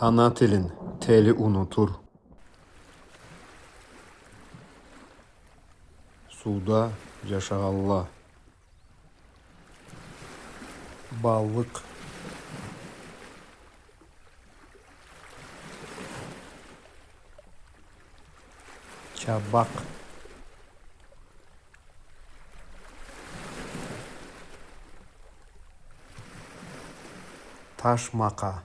Ana tilin teli unutur. Suda жашаганла. Balık. Çabak. Taşmaka.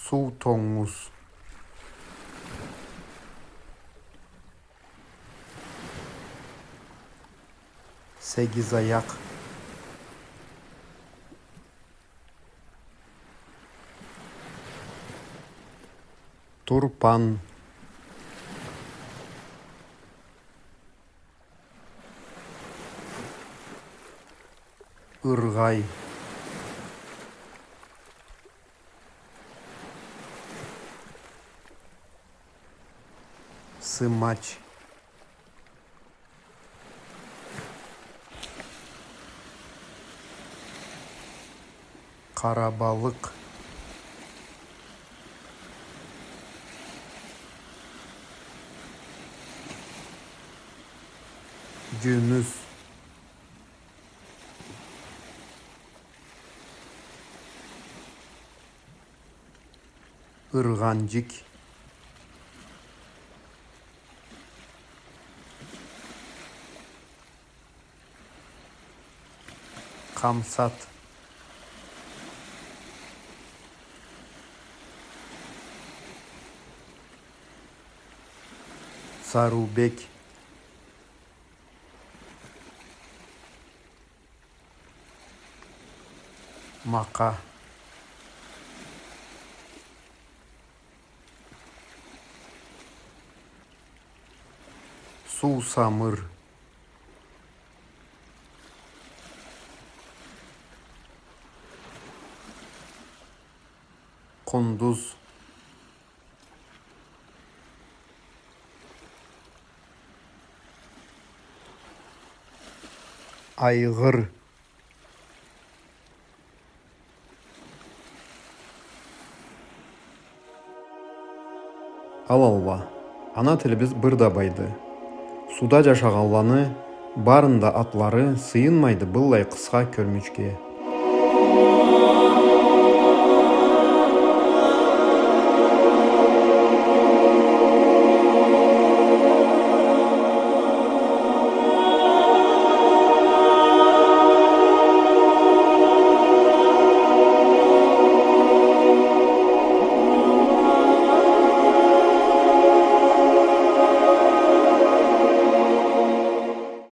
Su toңuz. Sekiz ayak. Turpan. Ырғай. Сымач. Карабалык. Günüz. Irgancık. Kamsat. Sarubek. Maka. Susamır. Kunduz. Aygır. Алалла, ана тіліміз бірда байды. Суда жашағанланы, барында атлары сыйынмайды бұллай қысқа көрмүчке.